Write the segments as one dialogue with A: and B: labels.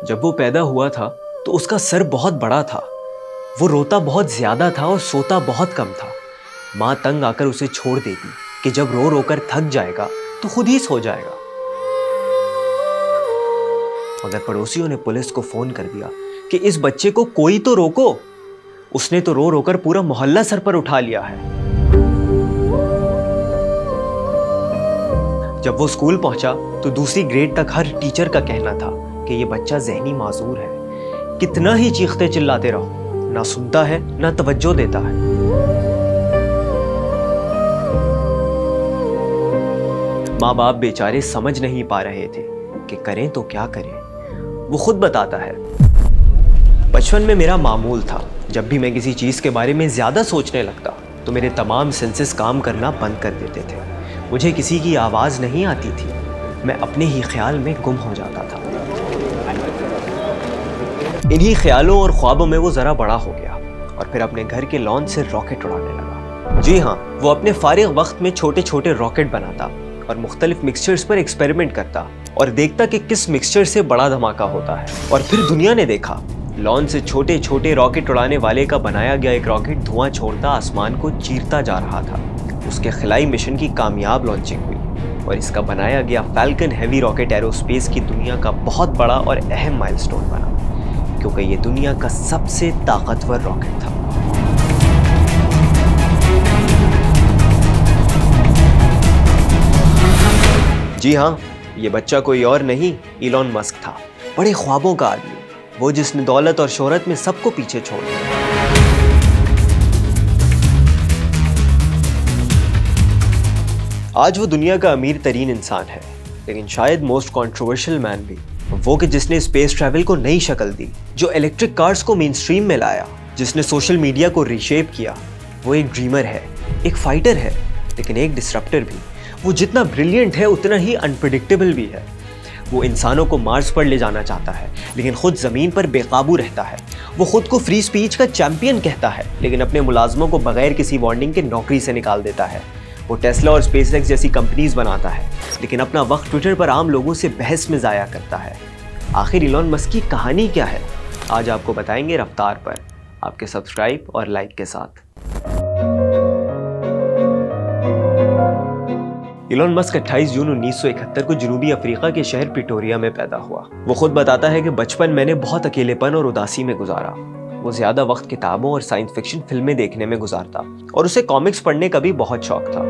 A: जब वो पैदा हुआ था तो उसका सर बहुत बड़ा था। वो रोता बहुत ज्यादा था और सोता बहुत कम था। माँ तंग आकर उसे छोड़ देती कि जब रो रोकर थक जाएगा तो खुद ही सो जाएगा। मगर पड़ोसियों ने पुलिस को फोन कर दिया कि इस बच्चे को कोई तो रोको। उसने तो रो रोकर पूरा मोहल्ला सर पर उठा लिया है। जब वो स्कूल पहुंचा तो दूसरी ग्रेड तक हर टीचर का कहना था कि ये बच्चा ज़हनी माजूर है। कितना ही चीखते चिल्लाते रहो, ना सुनता है ना तवज्जो देता है। माँ बाप बेचारे समझ नहीं पा रहे थे कि करें तो क्या करें। वो खुद बताता है, बचपन में मेरा मामूल था, जब भी मैं किसी चीज़ के बारे में ज़्यादा सोचने लगता तो मेरे तमाम सेंसेस काम करना बंद कर देते थे। मुझे किसी की आवाज़ नहीं आती थी, मैं अपने ही ख्याल में गुम हो जाता था। इन्हीं ख्यालों और ख्वाबों में वो ज़रा बड़ा हो गया और फिर अपने घर के लॉन से रॉकेट उड़ाने लगा। जी हाँ, वो अपने फारिग वक्त में छोटे छोटे रॉकेट बनाता और मुख्तलिफ मिक्सचर्स पर एक्सपेरिमेंट करता और देखता कि किस मिक्सचर से बड़ा धमाका होता है। और फिर दुनिया ने देखा, लॉन से छोटे छोटे रॉकेट उड़ाने वाले का बनाया गया एक रॉकेट धुआं छोड़ता आसमान को चीरता जा रहा था। उसके खिलाई मिशन की कामयाब लॉन्चिंग हुई और इसका बनाया गया फैल्कन हैवी रॉकेट एरोस्पेस की दुनिया का बहुत बड़ा और अहम माइलस्टोन बना, क्योंकि ये दुनिया का सबसे ताकतवर रॉकेट था। जी हाँ, ये बच्चा कोई और नहीं, इलॉन मस्क था। बड़े ख्वाबों का आदमी, वो जिसने दौलत और शोहरत में सबको पीछे छोड़ दिया। आज वो दुनिया का अमीर तरीन इंसान है, लेकिन शायद मोस्ट कंट्रोवर्शियल मैन भी। वो कि जिसने स्पेस ट्रैवल को नई शक्ल दी, जो इलेक्ट्रिक कार्स को मेन स्ट्रीम में लाया, जिसने सोशल मीडिया को रीशेप किया। वो एक ड्रीमर है, एक फाइटर है, लेकिन एक डिसरप्टर भी। वो जितना ब्रिलियंट है उतना ही अनप्रेडिक्टेबल भी है। वो इंसानों को मार्स पर ले जाना चाहता है, लेकिन खुद ज़मीन पर बेकाबू रहता है। वो खुद को फ्री स्पीच का चैंपियन कहता है, लेकिन अपने मुलाजमों को बगैर किसी वार्निंग के नौकरी से निकाल देता है। वो टेस्ला और स्पेसएक्स जैसी कंपनीज बनाता है, लेकिन अपना वक्त ट्विटर पर आम लोगों से बहस में ज़ाया करता है। आखिर इलॉन मस्क की कहानी क्या है, आज आपको बताएंगे रफ्तार पर, आपके सब्सक्राइब और लाइक के साथ। इलॉन मस्क 28 जून 1971 को जनूबी अफ्रीका के शहर प्रिटोरिया में पैदा हुआ। वो खुद बताता है कि बचपन मैंने बहुत अकेलेपन और उदासी में गुजारा। वो ज्यादा वक्त किताबों और साइंस फिक्शन फिल्में देखने में गुजारता और उसे कॉमिक्स पढ़ने का भी बहुत शौक था।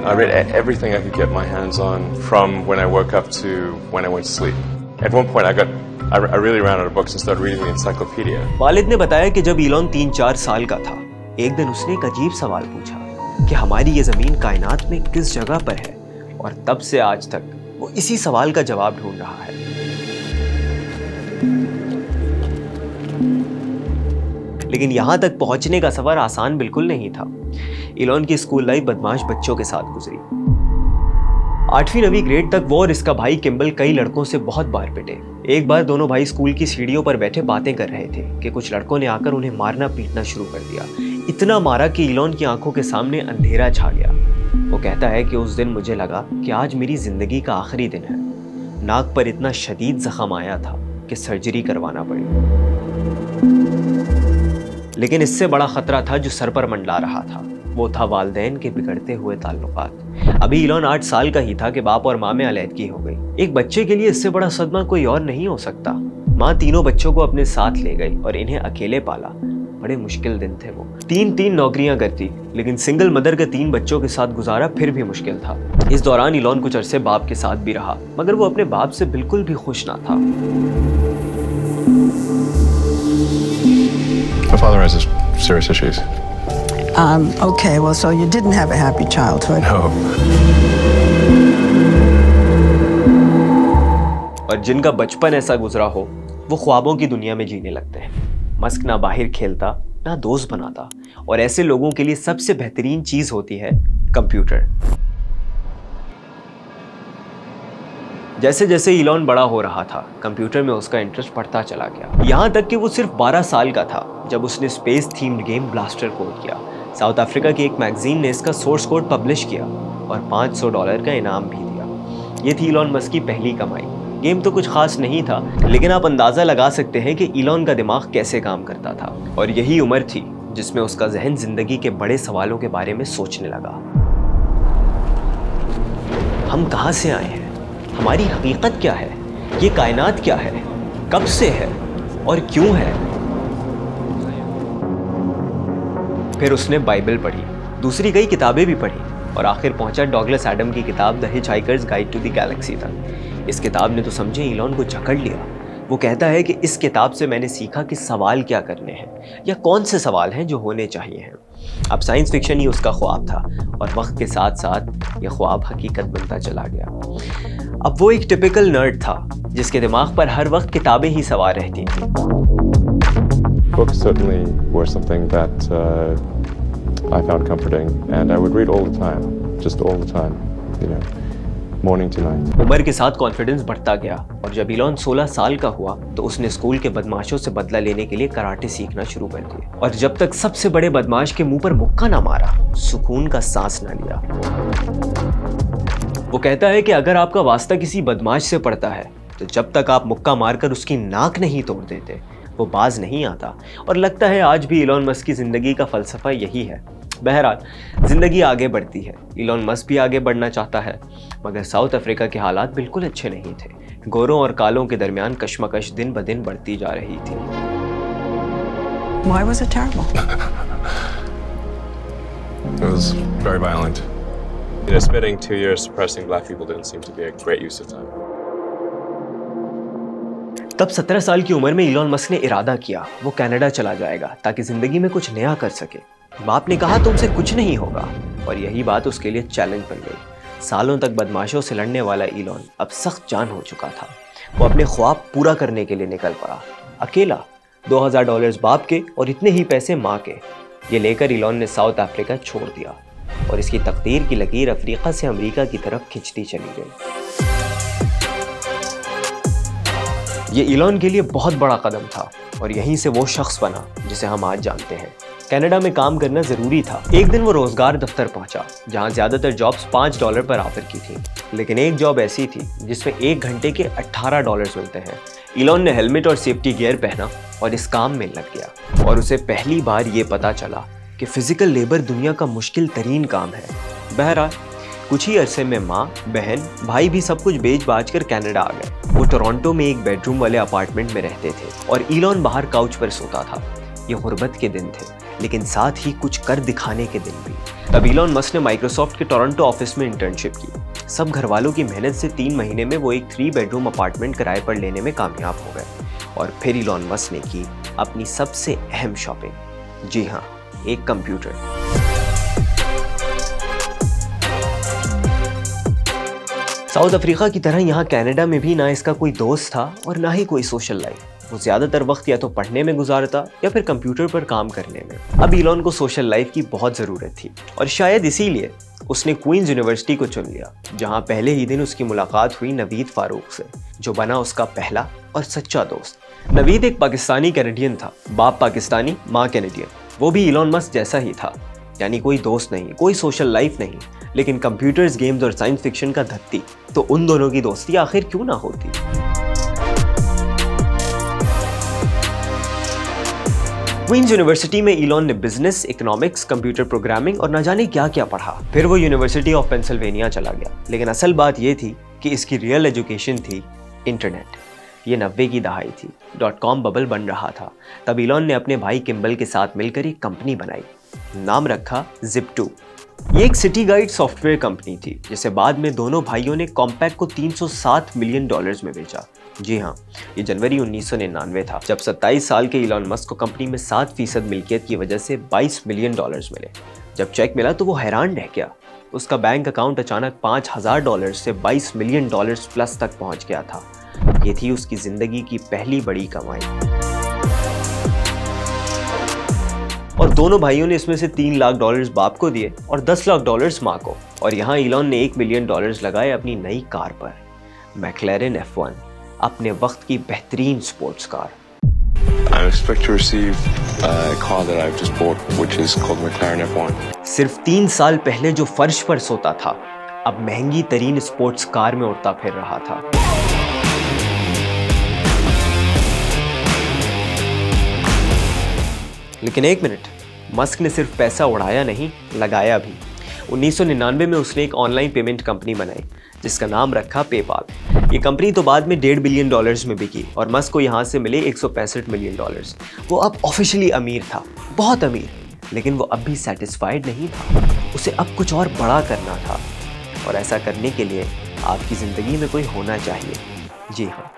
B: I read everything I could get my hands on from when I woke up to when I went to sleep. At one point I really ran out of books and started reading the encyclopedia.
A: वालिद ने बताया कि जब Elon 3-4 साल का था, एक दिन उसने एक अजीब सवाल पूछा कि हमारी ये जमीन कायनात में किस जगह पर है, और तब से आज तक वो इसी सवाल का जवाब ढूंढ रहा है। लेकिन यहां तक पहुंचने का सफर आसान बिल्कुल नहीं था। इलॉन की स्कूल लाइफ बदमाश बच्चों के साथ गुजरी। 8वीं 9वीं ग्रेड तक वो और इसका भाई किम्बल कई लड़कों से बहुत बार पिटे। एक बार दोनों भाई स्कूल की सीढ़ियों पर बैठे बातें कर रहे थे कि कुछ लड़कों ने आकर उन्हें मारना पीटना शुरू कर दिया। इतना मारा कि इलॉन की आंखों के सामने अंधेरा छा गया। वो कहता है कि उस दिन मुझे लगा कि आज मेरी जिंदगी का आखिरी दिन है। नाक पर इतना शदीद जख्म आया था कि सर्जरी करवाना पड़ी। लेकिन इससे बड़ा खतरा था जो सर पर मंडला रहा था। वो था वालिदैन के बिगड़ते हुए ताल्लुकात। अभी इलॉन 8 साल का ही था कि बाप और माँ में अलहदगी हो गई। एक बच्चे के लिए इससे बड़ा सदमा कोई और नहीं हो सकता। माँ तीनों बच्चों को अपने साथ ले गई और इन्हें अकेले पाला। बड़े मुश्किल दिन थे वो। 3 नौकरियां करती, लेकिन सिंगल मदर के 3 बच्चों के साथ गुजारा फिर भी मुश्किल था। इस दौरान इलॉन कुछ अरसे बाप के साथ भी रहा, मगर वो अपने बाप से बिल्कुल भी खुश ना था।
B: My father has serious issues.
C: Okay, well, so you didn't have a happy childhood.
B: No.
A: और जिनका बचपन ऐसा गुजरा हो, वो ख्वाबों की दुनिया में जीने लगते हैं। मस्क ना बाहर खेलता, ना दोस्त बनाता, और ऐसे लोगों के लिए सबसे बेहतरीन चीज होती है कंप्यूटर। जैसे जैसे इलॉन बड़ा हो रहा था, कंप्यूटर में उसका इंटरेस्ट बढ़ता चला गया। यहाँ तक कि वो सिर्फ 12 साल का था जब उसने space themed game blaster code किया। साउथ अफ्रीका की एक मैगजीन ने इसका सोर्स कोड पब्लिश किया और $500 का इनाम भी दिया। ये थी इलॉन मस्क की पहली कमाई। गेम तो कुछ खास नहीं था, लेकिन आप अंदाजा लगा सकते हैं कि इलॉन का दिमाग कैसे काम करता था। और यही उम्र थी जिसमें उसका जहन जिंदगी के बड़े सवालों के बारे में सोचने लगा। हम कहां से आए हैं? हमारी हकीकत क्या है? ये कायनात क्या है? कब से है और क्यों है? फिर उसने बाइबल पढ़ी, दूसरी कई किताबें भी पढ़ी और आखिर पहुंचा डॉगलस एडम की किताब the hitchhiker's guide to the galaxy तक। इस किताब ने तो समझे इलॉन को जकड़ लिया। वो कहता है कि इस किताब से मैंने सीखा कि सवाल क्या करने हैं या कौन से सवाल हैं जो होने चाहिए हैं। अब साइंस फिक्शन ही उसका ख्वाब था और वक्त के साथ साथ ये ख्वाब हकीकत बनता चला गया। अब वो एक टिपिकल नर्ड था जिसके दिमाग पर हर वक्त किताबें ही सवार रहती थी।
B: Books certainly were something that I found comforting, and I would read all the time, just all the time, you know, morning to night.
A: उम्र के साथ कॉन्फिडेंस बढ़ता गया और जब इलॉन 16 साल का हुआ तो उसने स्कूल के बदमाशों से बदला लेने के लिए कराटे सीखना शुरू कर दिया। और जब तक सबसे बड़े बदमाश के मुंह पर मुक्का ना मारा, सुकून का सांस ना लिया। वो कहता है कि अगर आपका वास्ता किसी बदमाश से पड़ता है तो जब तक आप मुक्का मारकर उसकी नाक नहीं तोड़ देते, वो बाज नहीं आता। और लगता है आज भी इलॉन मस्क की जिंदगी का फलसफा यही है। बहरहाल जिंदगी आगे बढ़ती है, इलॉन मस्क भी आगे बढ़ना चाहता है, मगर साउथ अफ्रीका के हालात बिल्कुल अच्छे नहीं थे। गोरों और कालों के दरमियान कश्मकश दिन ब दिन बढ़ती जा रही थी।
C: Why was it terrible?
B: It was very violent. You know, spending 2 years suppressing black people didn't seem to be a great use of time.
A: तब 17 साल की उम्र में इलॉन मस्क ने इरादा किया वो कनाडा चला जाएगा ताकि जिंदगी में कुछ नया कर सके। बाप ने कहा तुमसे कुछ नहीं होगा, और यही बात उसके लिए चैलेंज बन गई। सालों तक बदमाशों से लड़ने वाला इलॉन अब सख्त जान हो चुका था। वो अपने ख्वाब पूरा करने के लिए निकल पड़ा, अकेला। $2000 बाप के और इतने ही पैसे माँ के। ये लेकर इलॉन ने साउथ अफ्रीका छोड़ दिया और इसकी तकदीर की लकीर अफ्रीका से अमेरिका की तरफ खिंचती चली गई। ये इलॉन के लिए बहुत बड़ा कदम था और यहीं से वो शख्स बना जिसे हम आज जानते हैं। कनाडा में काम करना जरूरी था। एक दिन वो रोजगार दफ्तर पहुंचा जहां ज्यादातर जॉब्स $5 पर ऑफर की थी, लेकिन एक जॉब ऐसी थी जिसमें 1 घंटे के $18 मिलते हैं। इलॉन ने हेलमेट और सेफ्टी गियर पहना और इस काम में लग गया और उसे पहली बार ये पता चला कि फिजिकल लेबर दुनिया का मुश्किल तरीन काम है। बहरहाल कुछ ही अरसे में माँ, बहन, भाई भी सब कुछ बेच बाज कर कनाडा आ गए। वो टोरंटो में एक बेडरूम वाले अपार्टमेंट में रहते थे और इलॉन बाहर काउच पर सोता था। ये गुर्बत के दिन थे, लेकिन साथ ही कुछ कर दिखाने के दिन भी। तब इलॉन मस्क ने माइक्रोसॉफ्ट के टोरंटो ऑफिस में इंटर्नशिप की। सब घर वालों की मेहनत से 3 महीने में वो एक 3 बेडरूम अपार्टमेंट किराए पर लेने में कामयाब हो गए। और फिर इलॉन मस्क ने की अपनी सबसे अहम शॉपिंग। जी हाँ, एक कंप्यूटर। साउथ अफ्रीका की तरह यहाँ कनाडा में भी ना इसका कोई दोस्त था और ना ही कोई सोशल लाइफ। वो ज्यादातर वक्त या तो पढ़ने में गुजारता या फिर कंप्यूटर पर काम करने में। अब इलॉन को सोशल लाइफ की बहुत जरूरत थी और शायद इसीलिए उसने क्वींस यूनिवर्सिटी को चुन लिया, जहाँ पहले ही दिन उसकी मुलाकात हुई नवीद फारूक से, जो बना उसका पहला और सच्चा दोस्त। नवीद एक पाकिस्तानी कैनेडियन था, बाप पाकिस्तानी, माँ कैनेडियन। वो भी इलॉन मस्क जैसा ही था, यानी कोई दोस्त नहीं, कोई सोशल लाइफ नहीं, लेकिन कंप्यूटर्स, गेम्स और साइंस फिक्शन का धत्ती। तो उन दोनों की दोस्ती आखिर क्यों ना होती। क्वींस यूनिवर्सिटी में इलॉन ने बिजनेस, इकोनॉमिक्स, कंप्यूटर प्रोग्रामिंग और न जाने क्या क्या पढ़ा। फिर वो यूनिवर्सिटी ऑफ पेंसिल्वेनिया चला गया। लेकिन असल बात ये थी कि इसकी रियल एजुकेशन थी इंटरनेट। ये 90 की दहाई थी, .com बबल बन रहा था। तब इलॉन ने अपने भाई किम्बल के साथ मिलकर एक कंपनी बनाई, नाम रखा Zip2। ये एक सिटी गाइड सॉफ्टवेयर कंपनी थी जिसे बाद में दोनों भाइयों ने कॉम्पैक्ट को $307 मिलियन में बेचा। जी हाँ, ये जनवरी 1999 था जब 27 साल के इलॉन मस्क को कंपनी में 7% मिल्कियत की वजह से $22 मिलियन मिले। जब चेक मिला तो वो हैरान रह गया। उसका बैंक अकाउंट अचानक $5000 से $22 मिलियन प्लस तक पहुंच गया था। ये थी उसकी जिंदगी की पहली बड़ी कमाई। और दोनों भाइयों ने इसमें से $3 लाख बाप को दिए और $10 लाख माँ को। और यहाँ इलॉन ने $1 मिलियन लगाए अपनी नई कार पर, मैक्लेरन F1, अपने वक्त की बेहतरीन sports car.
B: I expect to receive a car that I've just bought, which is called McLaren F1.
A: सिर्फ 3 साल पहले जो फर्श पर सोता था, अब महंगी तरीन स्पोर्ट्स कार में उड़ता फिर रहा था। लेकिन एक मिनट, मस्क ने सिर्फ पैसा उड़ाया नहीं, लगाया भी। 1999 में उसने एक ऑनलाइन पेमेंट कंपनी बनाई जिसका नाम रखा पेपाल। ये कंपनी तो बाद में $1.5 बिलियन में बिकी और मस्क को यहाँ से मिले $165 मिलियन। वो अब ऑफिशियली अमीर था, बहुत अमीर, लेकिन वो अब भी सेटिस्फाइड नहीं था। उसे अब कुछ और बड़ा करना था, और ऐसा करने के लिए आपकी ज़िंदगी में कोई होना चाहिए। जी हाँ,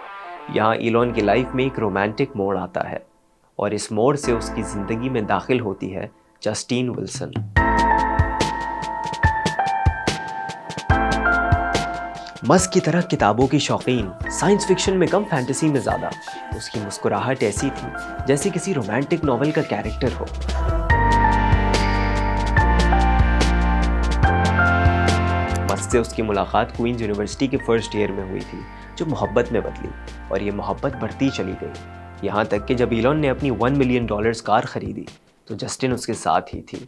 A: यहाँ इलॉन की लाइफ में एक रोमांटिक मोड़ आता है, और इस मोड़ से उसकी ज़िंदगी में दाखिल होती है जस्टिन विल्सन। मस्क की तरह किताबों की शौकीन, साइंस फिक्शन में कम, फैंटेसी में ज़्यादा। उसकी मुस्कुराहट ऐसी थी जैसे किसी रोमांटिक नॉवेल का कैरेक्टर हो। मस्क से उसकी मुलाकात क्वींस यूनिवर्सिटी के फर्स्ट ईयर में हुई थी, जो मोहब्बत में बदली, और ये मोहब्बत बढ़ती चली गई। यहाँ तक कि जब इलॉन ने अपनी $1 मिलियन कार खरीदी तो जस्टिन उसके साथ ही थी।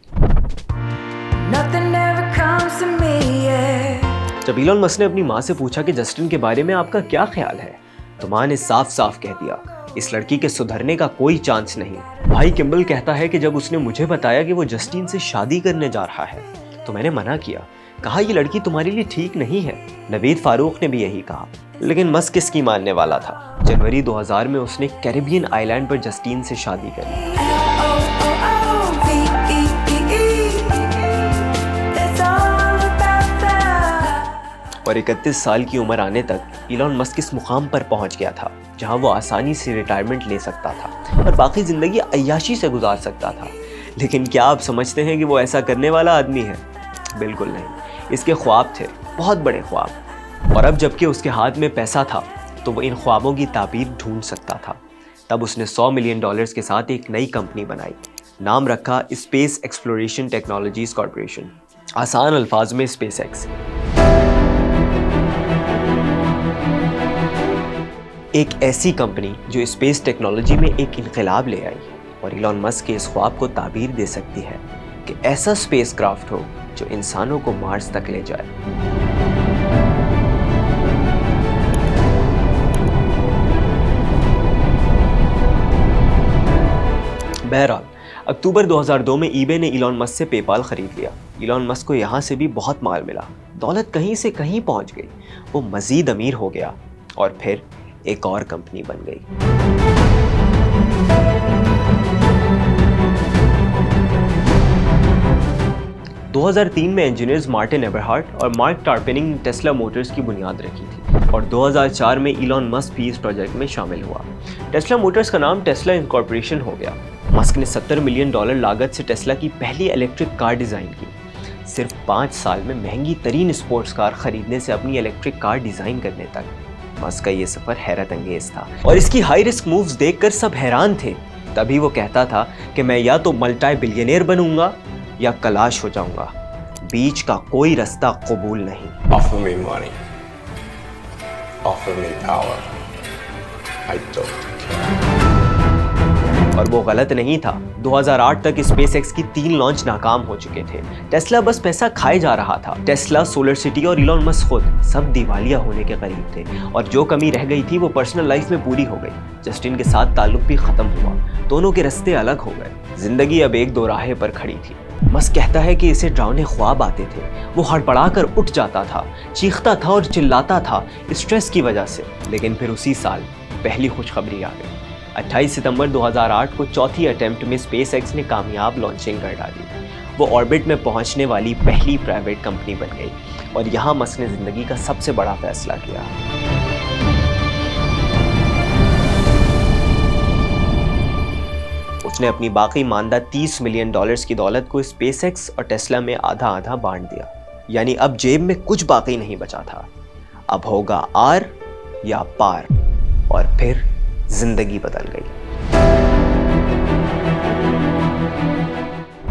A: जब इलॉन मस्क ने अपनी माँ से पूछा कि जस्टिन के बारे में आपका क्या ख्याल है, तो माँ ने साफ साफ कह दिया, इस लड़की के सुधरने का कोई चांस नहीं। भाई किम्बल कहता है कि जब उसने मुझे बताया कि वो जस्टिन से शादी करने जा रहा है तो मैंने मना किया, कहा ये लड़की तुम्हारे लिए ठीक नहीं है। नवीद फारूक ने भी यही कहा, लेकिन मस्क किसकी मानने वाला था। जनवरी 2000 में उसने कैरिबियन आइलैंड पर जस्टिन से शादी करी, और 31 साल की उम्र आने तक इलॉन मस्क इस मुकाम पर पहुंच गया था जहां वो आसानी से रिटायरमेंट ले सकता था और बाकी जिंदगी अय्याशी से गुजार सकता था। लेकिन क्या आप समझते हैं कि वो ऐसा करने वाला आदमी है? बिल्कुल नहीं। इसके ख्वाब थे, बहुत बड़े ख्वाब, और अब जबकि उसके हाथ में पैसा था तो वो इन ख्वाबों की ताबीर ढूंढ सकता था। तब उसने $100 मिलियन के साथ एक नई कंपनी बनाई, नाम रखा स्पेस एक्सप्लोरेशन टेक्नोलॉजीज कॉर्पोरेशन, आसान अल्फाज में स्पेसएक्स। एक ऐसी कंपनी जो स्पेस टेक्नोलॉजी में एक इनकलाब ले आई और इलॉन मस्क के इस ख्वाब को ताबीर दे सकती है कि ऐसा स्पेसक्राफ्ट हो जो इंसानों को मार्स तक ले जाए। बहरहाल, अक्टूबर 2002 में ईबे ने इलॉन मस्क से पेपाल खरीद लिया। इलॉन मस्क को यहाँ से भी बहुत माल मिला, दौलत कहीं से कहीं पहुँच गई, वो मज़ीद अमीर हो गया और फिर एक और कंपनी बन गई। – 2003 में इंजीनियर्स मार्टिन एबरहार्ट और मार्क टार्पेनिंग ने टेस्ला मोटर्स की बुनियाद रखी थी और 2004 में इलॉन मस्क भी इस प्रोजेक्ट में शामिल हुआ। टेस्ला मोटर्स का नाम टेस्ला इनकॉर्पोरेशन हो गया। मस्क ने $70 मिलियन लागत से टेस्ला की पहली इलेक्ट्रिक कार डिज़ाइन की। सिर्फ 5 साल में महंगी तरीन स्पोर्ट्स कार खरीदने से अपनी इलेक्ट्रिक कार डिज़ाइन करने तक मस्क का ये सफ़र हैरत अंगेज था और इसकी हाई रिस्क मूव्स देखकर सब हैरान थे। तभी वो कहता था कि मैं या तो मल्टी बिलियनियर बनूंगा या कलाश हो जाऊंगा, बीच का कोई रास्ता कबूल नहीं।
D: Offer me money. Offer me power. I don't care.
A: और वो गलत नहीं था। 2008 तक स्पेसएक्स की 3 लॉन्च नाकाम हो चुके थे। टेस्ला बस पैसा खाए जा रहा था। टेस्ला, सोलर सिटी और इलॉन मस्क खुद सब दिवालिया होने के करीब थे और जो कमी रह गई थी वो पर्सनल लाइफ में पूरी हो गई। जस्टिन के साथ ताल्लुक भी खत्म हुआ, दोनों के रास्ते अलग हो गए। जिंदगी अब एक दोराहे पर खड़ी थी। मस्क कहता है कि इसे डरावने ख्वाब आते थे, वो हड़बड़ाकर उठ जाता था, चीखता था और चिल्लाता था स्ट्रेस की वजह से। लेकिन फिर उसी साल पहली खुशखबरी आ गई। 28 सितंबर 2008 को चौथी अटेम्प्ट में स्पेसएक्स ने कामयाब लॉन्चिंग कर डाली। वो ऑर्बिट में पहुंचने वाली पहली प्राइवेट कंपनी बन गई और यहाँ मस्क ने जिंदगी का सबसे बड़ा फैसला किया। उसने अपनी बाकी मानदा $30 मिलियन की दौलत को स्पेसएक्स और टेस्ला में आधा आधा बांट दिया। यानी अब जेब में कुछ बाकी नहीं बचा था। अब होगा आर या पार। और फिर जिंदगी बदल गई।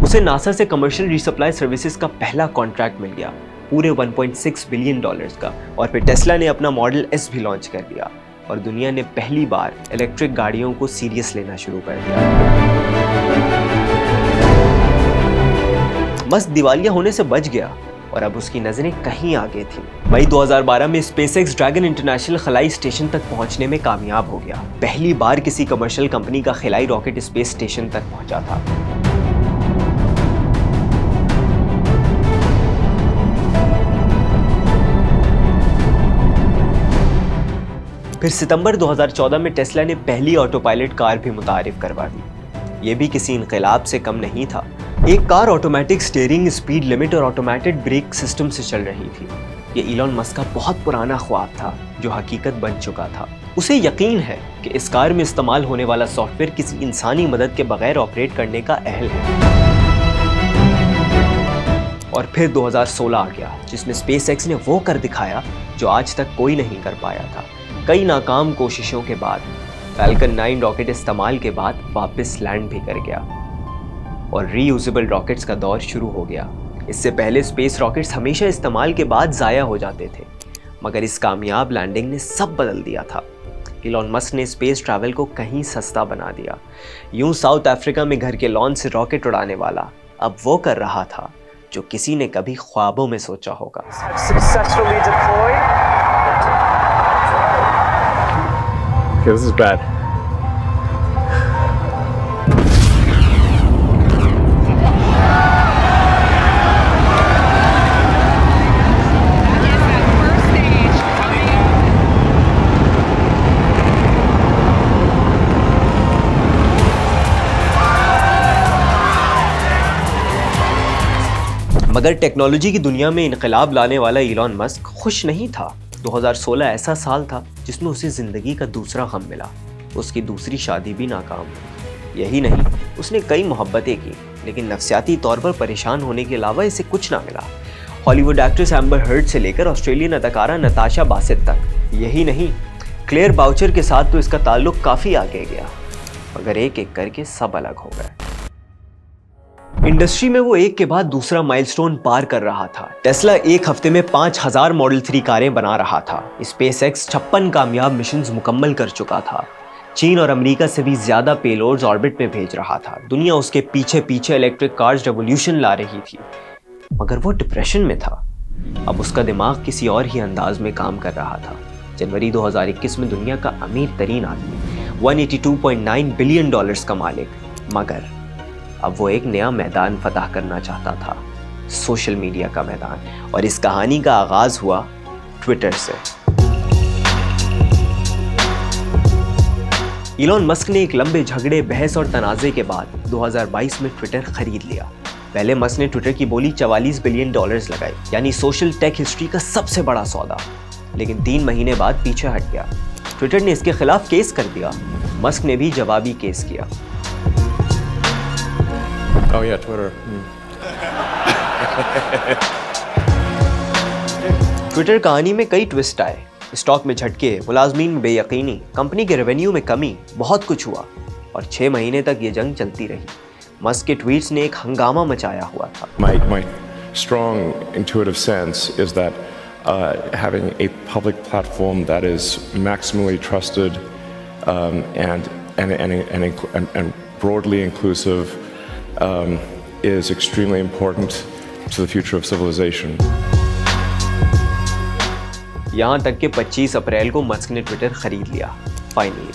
A: उसे नासा से कमर्शियल रिसप्लाई सर्विसेज का पहला कॉन्ट्रैक्ट मिल गया, पूरे $1.6 बिलियन का। और फिर टेस्ला ने अपना मॉडल एस भी लॉन्च कर दिया और दुनिया ने पहली बार इलेक्ट्रिक गाड़ियों को सीरियस लेना शुरू कर दिया। मस्क दिवालिया होने से बच गया, और अब उसकी नजरें कहीं आगे थी। मई 2012 में स्पेसएक्स ड्रैगन इंटरनेशनल खलाई स्टेशन तक पहुंचने में कामयाब हो गया। पहली बार किसी कमर्शियल कंपनी का खलाई रॉकेट स्पेस स्टेशन तक पहुंचा था। फिर सितंबर 2014 में टेस्ला ने पहली ऑटो पायलट कार भी मुतारिफ करवा दी। ये भी किसी इनकलाब से कम नहीं था। एक car automatic steering, speed limit और ऑटोमेटेड ब्रेक सिस्टम से चल रही थी। ये इलॉन मस्क का बहुत पुराना ख्वाब था जो हकीकत बन चुका था। उसे यकीन है कि इस कार में इस्तेमाल होने वाला सॉफ्टवेयर किसी इंसानी मदद के बगैर ऑपरेट करने का अहल है। और फिर 2016 आ गया जिसमें स्पेसएक्स ने वो कर दिखाया जो आज तक कोई नहीं कर पाया था। कई नाकाम कोशिशों के बाद फैल्कन 9 रॉकेट इस्तेमाल के बाद वापस लैंड भी कर गया और रीयूजेबल रॉकेट्स का दौर शुरू हो गया। इससे पहले स्पेस रॉकेट्स हमेशा इस्तेमाल के बाद ज़ाया हो जाते थे, मगर इस कामयाब लैंडिंग ने सब बदल दिया था। इलॉन मस्क ने स्पेस ट्रैवल को कहीं सस्ता बना दिया। यूं साउथ अफ्रीका में घर के लॉन से रॉकेट उड़ाने वाला अब वो कर रहा था जो किसी ने कभी ख्वाबों में सोचा होगा।
B: Okay, this is bad.
A: मगर टेक्नोलॉजी की दुनिया में इनकलाब लाने वाला इलॉन मस्क खुश नहीं था। 2016 ऐसा साल था जिसमें उसे जिंदगी का दूसरा गम मिला। उसकी दूसरी शादी भी नाकाम हुई। यही नहीं, उसने कई मोहब्बतें की, लेकिन नफसियाती तौर पर परेशान होने के अलावा इसे कुछ ना मिला। हॉलीवुड एक्ट्रेस एम्बर हर्ड से लेकर ऑस्ट्रेलियन अदाकारा नताशा बासेट तक। यही नहीं, क्लेयर बाउचर के साथ तो इसका ताल्लुक काफ़ी आगे गया, मगर एक एक करके सब अलग हो गए। इंडस्ट्री में वो एक के बाद दूसरा माइलस्टोन पार कर रहा था। टेस्ला एक हफ्ते में 5000 मॉडल 3 कारें बना रहा था। स्पेसएक्स 56 कामयाब मिशंस मुकम्मल कर चुका था। चीन और अमेरिका से भी ज्यादा पेलोड्स ऑर्बिट में भेज रहा था। दुनिया उसके पीछे पीछे इलेक्ट्रिक कार्स रेवोल्यूशन ला रही थी, मगर वो डिप्रेशन में था। अब उसका दिमाग किसी और ही अंदाज में काम कर रहा था। जनवरी 2021 में दुनिया का अमीर तरीन आदमी, $182.9 बिलियन का मालिक, मगर अब वो एक नया मैदान फतह करना चाहता था, सोशल मीडिया का मैदान। और इस कहानी का आगाज हुआ ट्विटर से। इलॉन मस्क ने एक लंबे झगड़े, बहस और तनाज़े के बाद 2022 में ट्विटर खरीद लिया। पहले मस्क ने ट्विटर की बोली $44 बिलियन लगाई, यानी सोशल टेक हिस्ट्री का सबसे बड़ा सौदा। लेकिन 3 महीने बाद पीछे हट गया। ट्विटर ने इसके खिलाफ केस कर दिया। मस्क ने भी जवाबी केस किया।
B: Oh yeah, Twitter.
A: ट्विटर कहानी में कई ट्विस्ट आए। स्टॉक में झटके, मुलाजमीन में बेयकीनी, कंपनी के रेवेन्यू में कमी, बहुत कुछ हुआ और 6 महीने तक ये जंग चलती रही। मस्क के ट्वीट्स ने एक हंगामा मचाया हुआ था।
B: My strong intuitive sense is that having a public platform that is maximally trusted and broadly inclusive is extremely important to the future of civilization.
A: यहाँ तक कि 25 अप्रैल को मस्क ने ट्विटर खरीद लिया। फाइनली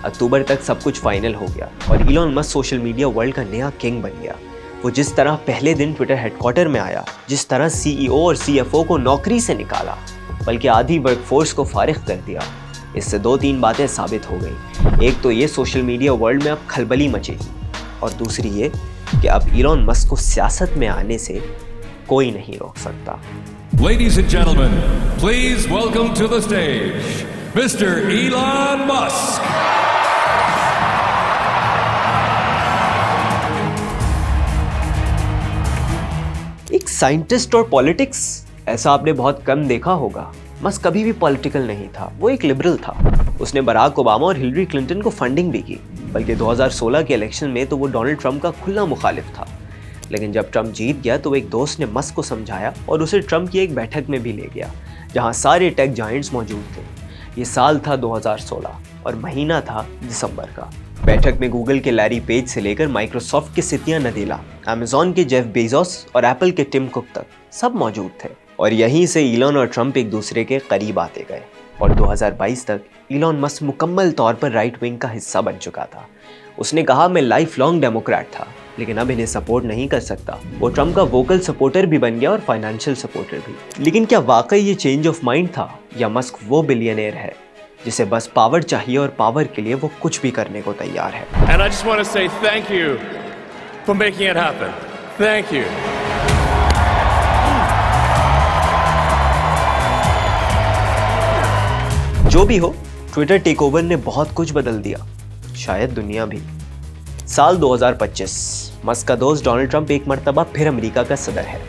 A: अक्टूबर तक सब कुछ फाइनल हो गया और Elon Musk social media world का नया किंग बन गया। वो जिस तरह पहले दिन ट्विटर हेडक्वार्टर में आया, जिस तरह CEO और CFO को नौकरी से निकाला, बल्कि आधी वर्कफोर्स को फारिग कर दिया, इससे 2-3 बातें साबित हो गई। एक तो ये सोशल मीडिया वर्ल्ड में अब खलबली मचेगी, और दूसरी ये कि अब इलॉन मस्क को सियासत में आने से कोई नहीं रोक सकता।
E: Ladies and gentlemen, please welcome to the stage, Mr. Elon Musk.
A: एक साइंटिस्ट और पॉलिटिक्स, ऐसा आपने बहुत कम देखा होगा। मस्क कभी भी पॉलिटिकल नहीं था, वो एक लिबरल था। उसने बराक ओबामा और हिलरी क्लिंटन को फंडिंग भी की, बल्कि 2016 के इलेक्शन में तो वो डोनाल्ड ट्रंप का खुला मुखालिफ था। लेकिन जब ट्रंप जीत गया तो एक दोस्त ने मस्क को समझाया और उसे ट्रंप की एक बैठक में भी ले गया, जहां सारे टेक जायंट्स मौजूद थे। ये साल था 2016 और महीना था दिसंबर का। बैठक में गूगल के लैरी पेज से लेकर माइक्रोसॉफ्ट के सत्या नदेला, अमेजॉन के जेफ बेजोस और एप्पल के टिम कुक तक सब मौजूद थे। और यहीं से इलॉन और ट्रंप एक दूसरे के करीब आते गए और 2022 तक इलॉन मस्क मुकम्मल तौर पर राइट विंग का हिस्सा बन चुका था। उसने कहा, मैं लाइफ लॉन्ग डेमोक्रेट था लेकिन अब इन्हें सपोर्ट नहीं कर सकता। वो ट्रंप का वोकल सपोर्टर भी बन गया और फाइनेंशियल सपोर्टर भी। लेकिन क्या वाकई ये चेंज ऑफ माइंड था या मस्क वो बिलियनेयर है जिसे बस पावर चाहिए और पावर के लिए वो कुछ भी करने को तैयार है?
F: And I just want to say thank you for making it happen. Thank you.
A: जो भी हो, ट्विटर टेकओवर ने बहुत कुछ बदल दिया, शायद दुनिया भी। साल 2025, मस्क का दोस्त डोनाल्ड ट्रंप एक मर्तबा फिर अमेरिका का सदर है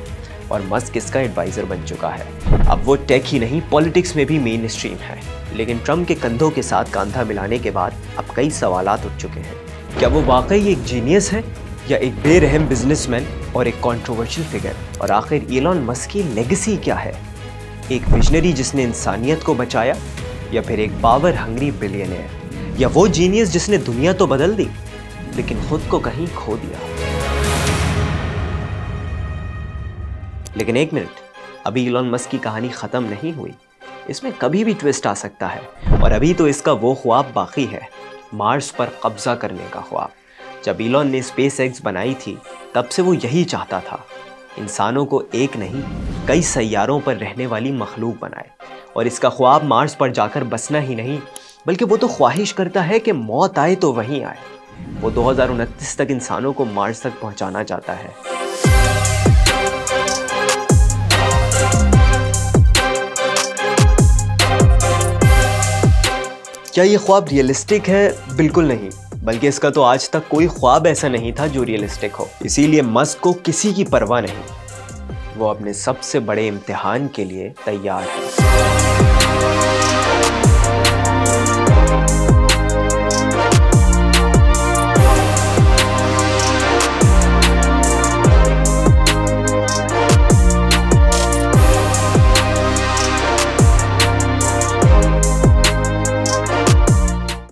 A: और मस्क इसका एडवाइजर बन चुका है। अब वो टेक ही नहीं, पॉलिटिक्स में भी मेन स्ट्रीम है। लेकिन ट्रंप के कंधों के साथ कांधा मिलाने के बाद अब कई सवालात उठ चुके हैं। क्या वो वाकई एक जीनियस है या एक बेरहम बिजनेसमैन और एक कंट्रोवर्शियल फिगर? और आखिर इलॉन मस्क की लेगेसी क्या है? एक विजनरी जिसने इंसानियत को बचाया या फिर एक पावर हंग्री बिलियनियर? या वो जीनियस जिसने दुनिया तो बदल दी लेकिन खुद को कहीं खो दिया? लेकिन एक मिनट, अभी इलॉन मस्क की कहानी खत्म नहीं हुई। इसमें कभी भी ट्विस्ट आ सकता है और अभी तो इसका वो ख्वाब बाकी है, मार्स पर कब्जा करने का ख्वाब। जब इलॉन ने स्पेसएक्स बनाई थी तब से वो यही चाहता था, इंसानों को एक नहीं कई सैयारों पर रहने वाली मखलूक बनाए। और इसका ख्वाब मार्स पर जाकर बसना ही नहीं, बल्कि वो तो ख्वाहिश करता है कि मौत आए तो वहीं आए। वो 2029 तक इंसानों को मार्स तक पहुंचाना चाहता है। क्या ये ख्वाब रियलिस्टिक है? बिल्कुल नहीं, बल्कि इसका तो आज तक कोई ख्वाब ऐसा नहीं था जो रियलिस्टिक हो। इसीलिए मस्क को किसी की परवाह नहीं, वो अपने सबसे बड़े इम्तिहान के लिए तैयार है।